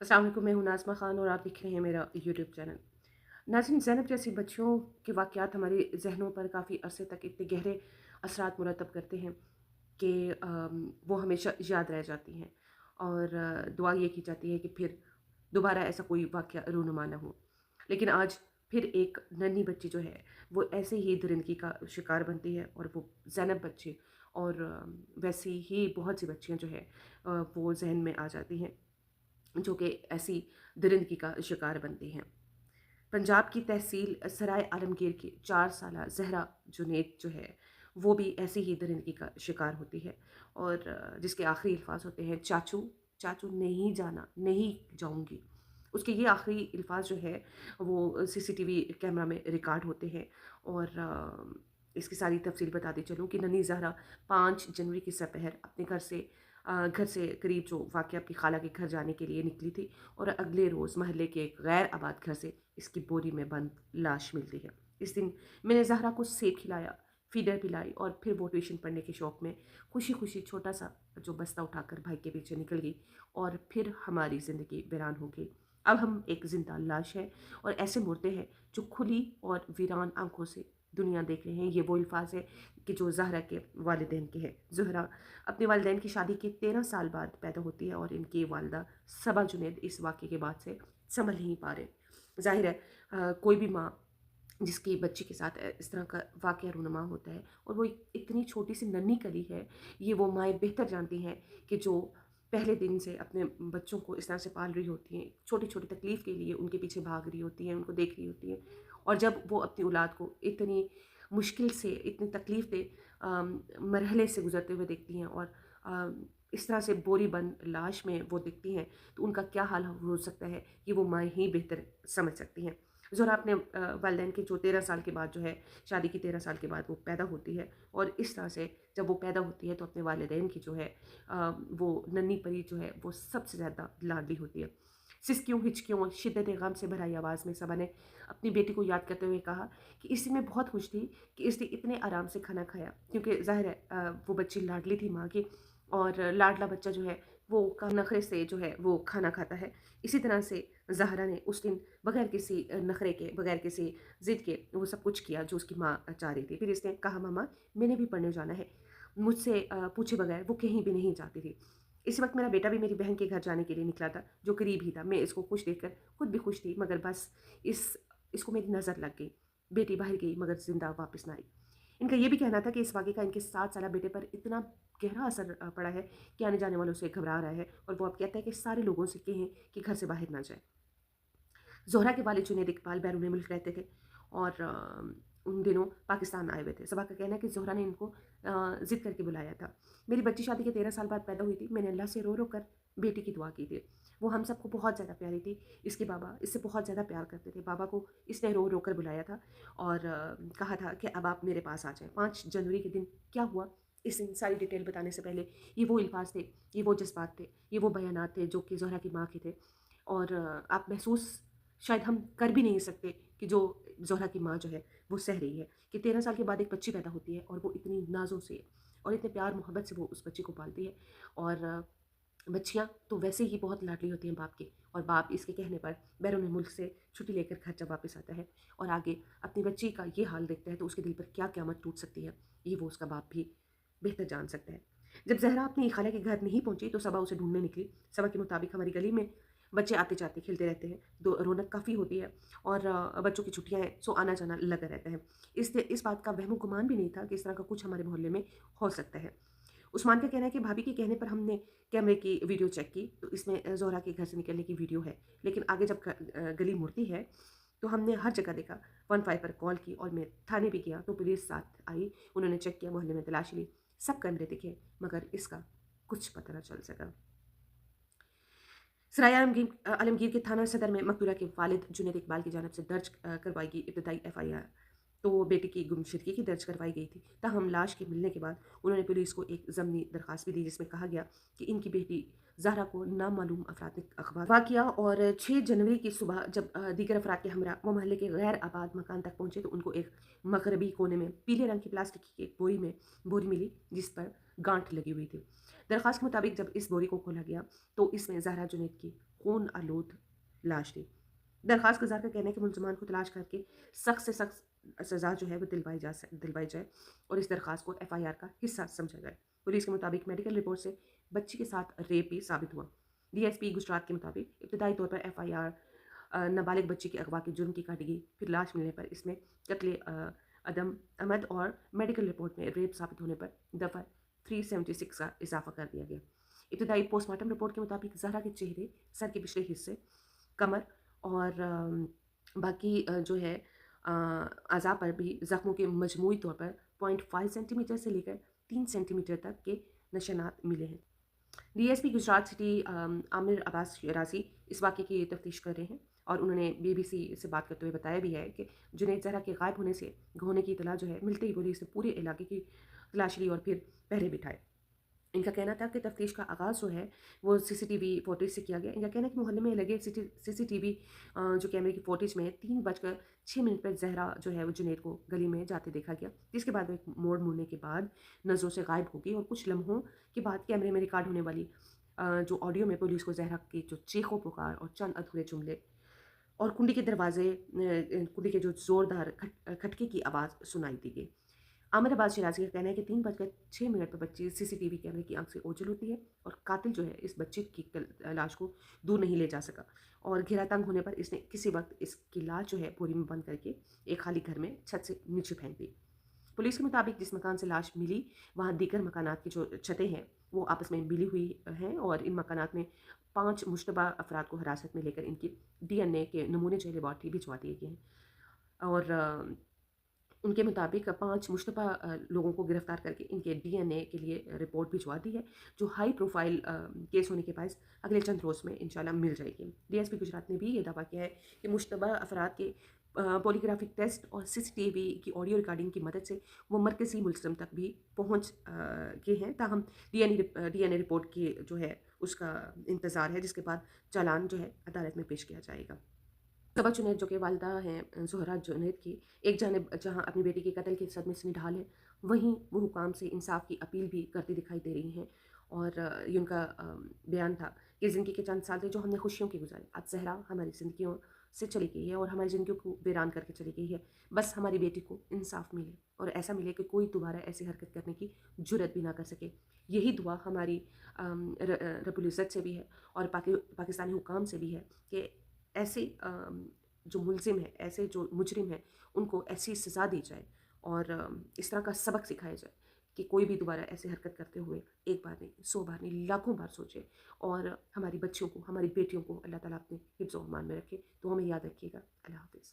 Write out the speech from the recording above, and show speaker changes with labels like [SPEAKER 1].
[SPEAKER 1] अस्सलाम वालेकुम, मैं हूं नाज़मा ख़ान और आप देख रहे हैं मेरा यूट्यूब चैनल। नाज़रीन, ज़ैनब जैसी बच्चियों के वाक़यात हमारे ज़हनों पर काफ़ी अरसे तक इतने गहरे असरात मुरतब करते हैं कि वो हमेशा याद रह जाती हैं और दुआ ये की जाती है कि फिर दोबारा ऐसा कोई वाक़या रूनुमा ना हो। लेकिन आज फिर एक नन्ही बच्ची जो है वो ऐसे ही दरिंदगी का शिकार बनती है और वो ज़ैनब बच्ची और वैसी ही बहुत सी बच्चियाँ जो है वो ज़हन में आ जाती हैं जो कि ऐसी दरिंदगी का शिकार बनती हैं। पंजाब की तहसील सराय आलमगीर की 4 साला ज़हरा जुनैद जो है, वो भी ऐसी ही दरिंदगी का शिकार होती है और जिसके आखिरी अल्फाज़ होते हैं चाचू, चाचू नहीं जाना, नहीं जाऊँगी। उसके ये आखिरी अल्फाज़ जो है वो सीसीटीवी कैमरा में रिकॉर्ड होते हैं और इसकी सारी तफ़सील बताती चलूँ कि नन्ही ज़हरा 5 जनवरी की सपहर अपने घर से करीब जो वाक़या अपनी खाला के घर जाने के लिए निकली थी और अगले रोज़ महल्ले के एक गैर आबाद घर से इसकी बोरी में बंद लाश मिलती है। इस दिन मैंने ज़हरा को सेब खिलाया, फ़ीडर पिलाई और फिर वो ट्यूशन पढ़ने के शौक़ में खुशी-खुशी छोटा-सा जो बस्ता उठाकर भाई के पीछे निकल गई और फिर हमारी ज़िंदगी वीरान हो गई। अब हम एक ज़िंदा लाश हैं और ऐसे मुर्दे हैं जो खुली और वीरान आँखों से दुनिया देख रहे हैं। ये वो अल्फाज़ है कि जो ज़हरा के वालिदैन के हैं। ज़हरा अपने वालिदैन की शादी के 13 साल बाद पैदा होती है और इनकी वालिदा सबा जुनैद इस वाक़ये के बाद से संभल नहीं पा रहे। ज़ाहिर है कोई भी माँ जिसकी बच्ची के साथ इस तरह का वाक़या रूनुमा होता है और वो इतनी छोटी सी नन्ही कली है, ये वो माएँ बेहतर जानती हैं कि जो पहले दिन से अपने बच्चों को इस तरह से पाल रही होती हैं, छोटी-छोटी तकलीफ़ के लिए उनके पीछे भाग रही होती हैं, उनको देख रही होती हैं और जब वो अपनी औलाद को इतनी मुश्किल से, इतनी तकलीफ़ दे मरहले से गुज़रते हुए देखती हैं और इस तरह से बोरी बंद लाश में वो दिखती हैं, तो उनका क्या हाल हो सकता है, ये वो माएँ ही बेहतर समझ सकती हैं। ज़ोहरा अपने वालिदैन के जो 13 साल के बाद जो है, शादी की 13 साल के बाद वो पैदा होती है और इस तरह से जब वो पैदा होती है तो अपने वालिदैन की जो है वो नन्ही परी जो है वो सबसे ज़्यादा लाडली होती है। सिसकियों, हिचकियों और शिद्दत गम से भरी आवाज़ में सबा ने अपनी बेटी को याद करते हुए कहा कि इस दिन मैं बहुत खुश थी कि इसने इतने आराम से खाना खाया क्योंकि ज़ाहिर है वो बच्ची लाडली थी माँ की और लाडला बच्चा जो है वो नखरे से जो है वो खाना खाता है। इसी तरह से ज़हरा ने उस दिन बगैर किसी नखरे के, बगैर किसी ज़िद के वो सब कुछ किया जो उसकी माँ चाह रही थी। फिर इसने कहा मम्मा मैंने भी पढ़ने जाना है। मुझसे पूछे बगैर वो कहीं भी नहीं जाती थी। इसी वक़्त मेरा बेटा भी मेरी बहन के घर जाने के लिए निकला था, जो करीब ही था। मैं इसको खुश देखकर खुद भी खुश थी मगर बस इस इसको मेरी नज़र लग गई। बेटी बाहर गई मगर ज़िंदा वापस ना आई। इनका ये भी कहना था कि इस वाक़ये का इनके 7 साला बेटे पर इतना गहरा असर पड़ा है कि आने-जाने वालों से घबरा रहा है और वो अब कहता है कि सारे लोगों से कहें कि घर से बाहर ना जाएँ। ज़ोहरा के वालिद जुनैद इकबाल बैरून मुल्क रहते थे और उन दिनों पाकिस्तान आए हुए थे। सबा का कहना है कि ज़ोहरा ने इनको ज़िद करके बुलाया था। मेरी बच्ची शादी के 13 साल बाद पैदा हुई थी। मैंने अल्लाह से रो-रो कर बेटी की दुआ की थी। वो हम सबको बहुत ज़्यादा प्यारी थी। इसके बाबा इससे बहुत ज़्यादा प्यार करते थे। बाबा को इसने रो-रो कर बुलाया था और कहा था कि अब आप मेरे पास आ जाएँ। 5 जनवरी के दिन क्या हुआ, इस दिन सारी डिटेल बताने से पहले ये वो अल्फाज़ थे, ये वो जज़्बात थे, ये वो बयानात थे जो कि ज़ोहरा की माँ के थे और आप महसूस शायद हम कर भी नहीं सकते कि जो ज़ोहरा की माँ जो है वो सह रही है कि 13 साल के बाद एक बच्ची पैदा होती है और वो इतनी नाज़ों से और इतने प्यार मोहब्बत से वो उस बच्ची को पालती है और बच्चियाँ तो वैसे ही बहुत लाडली होती हैं बाप की और बाप इसके कहने पर बैरून मुल्क से छुट्टी लेकर घर जब वापस आता है और आगे अपनी बच्ची का ये हाल देखता है तो उसके दिल पर क्या क़यामत टूट सकती है, ये वो उसका बाप भी बेहतर जान सकता है। जब ज़हरा अपनी खाला के घर नहीं पहुंची तो सबा उसे ढूंढने निकली। सबा के मुताबिक हमारी गली में बच्चे आते-जाते खेलते रहते हैं, दो रौनक काफ़ी होती है और बच्चों की छुट्टियाँ हैं, सो आना-जाना लगा रहता है। इस बात का वहमो-गुमान भी नहीं था कि इस तरह का कुछ हमारे मोहल्ले में हो सकता है। उस्मान का कहना है कि भाभी के कहने पर हमने कैमरे की वीडियो चेक की, तो इसमें ज़ोहरा के घर से निकलने की वीडियो है। लेकिन आगे जब गली मुड़ती है, तो हमने हर जगह देखा, 15 पर कॉल की और मैं थाने भी गया, तो पुलिस साथ आई। उन्होंने चेक किया, मोहल्ले में तलाशी ली, सब कैमरे दिखे, मगर इसका कुछ पता न चल सका। सराय आलमगीर के थाना सदर में मकतूला के वालिद जुनैद इकबाल की जानिब से दर्ज करवाई गई इब्तदाई एफआईआर तो बेटी की गुमशुदगी की दर्ज करवाई गई थी। ताहम लाश के मिलने के बाद उन्होंने पुलिस को एक ज़मनी दरखास्त भी दी जिसमें कहा गया कि इनकी बेटी ज़हरा को नामालूम अफराद ने अगवा किया और 6 जनवरी की सुबह जब दीगर अफराद के हमरा वो महल्ले के गैर आबाद मकान तक पहुंचे तो उनको एक मगरबी कोने में पीले रंग की प्लास्टिक की एक बोरी मिली जिस पर गांठ लगी हुई थी। दरखास्त के मुताबिक जब इस बोरी को खोला गया तो इसमें ज़हरा जुनैद की खून आलूद लाश थी। दरख्वास्त गुजार का कहना है कि मुलजमान को तलाश करके सख्त से सख्त सज़ा जो है वो दिलवाई जाए और इस दरख्वास्त को FIR का हिस्सा समझा जाए। पुलिस के मुताबिक मेडिकल रिपोर्ट से बच्ची के साथ रेप भी साबित हुआ। DSP गुजरात के मुताबिक इब्तदाई तौर पर FIR नाबालिग बच्ची के अगवा के जुर्म की काटी गई, फिर लाश मिलने पर इसमें कत्ले अदम अहमद और मेडिकल रिपोर्ट में रेप साबित होने पर दफ़ा 376 का इजाफा कर दिया गया। इब्तदाई पोस्टमार्टम रिपोर्ट के मुताबिक जहरा के चेहरे, सर के पिछले हिस्से, कमर और बाकी जो है अज़ा पर भी ज़ख्मों के मजमूई तौर पर 0.5 सेंटीमीटर से लेकर 3 सेंटीमीटर तक के निशानात मिले हैं। DSP गुजरात सिटी आमिर अब्बास शराजी इस वाक़े की तफ्तीश कर रहे हैं और उन्होंने BBC से बात करते हुए बताया भी है कि जुनैद ज़हरा के गायब होने की इत्तला जो है मिलते ही पुलिस ने पूरे इलाके की तलाशी ली और फिर पहरे बिठाए। इनका कहना था कि तफ्तीश का आगाज़ जो है वो CCTV फुटेज से किया गया। इनका कहना है कि मोहल्ले में लगे CCTV जो कैमरे की फुटेज में 3:06 पर ज़हरा जो है वो जुनैद को गली में जाते देखा गया, जिसके बाद वो एक मोड़ मुड़ने के बाद नज़रों से गायब हो गई और कुछ लम्हों के बाद कैमरे में रिकॉर्ड होने वाली जो ऑडियो में पुलिस को ज़हरा की जो चीखों पुकार और चंद अधूरे जुमले और कुंडी के जो ज़ोरदार खटके की आवाज़ सुनाई दी गई। आमिर अब्बास शराजी का कहना है कि 3:06 पर बच्ची CCTV कैमरे की आंख से ओझल होती है और कातिल जो है इस बच्चे की लाश को दूर नहीं ले जा सका और घेरा तंग होने पर इसने किसी वक्त इसकी लाश जो है बोरी में बंद करके एक खाली घर में छत से नीचे फेंक दी। पुलिस के मुताबिक जिस मकान से लाश मिली वहाँ दीगर मकानात की जो छतें हैं वो आपस में मिली हुई हैं और इन मकानात में 5 मुश्तबा अफराद को हिरासत में लेकर इनकी DNA के नमूने जो लेबॉर्ट्री भिजवा दिए गए हैं और उनके मुताबिक 5 मुश्तबा लोगों को गिरफ्तार करके इनके DNA के लिए रिपोर्ट भिजवा दी है, जो हाई प्रोफाइल केस होने के बायस अगले चंद रोज़ में इंशाल्लाह मिल जाएगी। DSP गुजरात ने भी ये दावा किया है कि मुश्तबा अफराद के पॉलीग्राफिक टेस्ट और CCTV की ऑडियो रिकॉर्डिंग की मदद से वो मरकज़ी मुलज़िम तक भी पहुँच गए हैं। ताहम DNA रिपोर्ट की जो है उसका इंतज़ार है, जिसके बाद चालान जो है अदालत में पेश किया जाएगा। सबा जुनैद जो कि वालिदा हैं ज़ोहरा जुनैद की, एक जानिब जहां अपनी बेटी के कत्ल के सदमे से निढाल है, वहीं वो हुकाम से इंसाफ की अपील भी करती दिखाई दे रही हैं और ये उनका बयान था कि ज़िंदगी के चंद साल थे जो हमने खुशियों के गुजारे, आज ज़हरा हमारी ज़िंदगियों से चली गई है और हमारी ज़िंदगियों को वीरान करके चली गई है। बस हमारी बेटी को इंसाफ मिले और ऐसा मिले कि कोई दोबारा ऐसी हरकत करने की जुर्रत भी ना कर सके। यही दुआ हमारी रब्बुल इज़्ज़त से भी है और पाकिस्तानी हुकाम से भी है कि ऐसे जो मुलज़िम हैं, ऐसे जो मुजरिम हैं, उनको ऐसी सज़ा दी जाए और इस तरह का सबक सिखाया जाए कि कोई भी दोबारा ऐसी हरकत करते हुए एक बार नहीं, 100 बार नहीं, लाखों बार सोचे और हमारी बच्चियों को, हमारी बेटियों को अल्लाह ताला अपने हिफ्ज़-ओ-अमान में रखे। तो हमें याद रखिएगा। अल्लाह हाफ़िज़।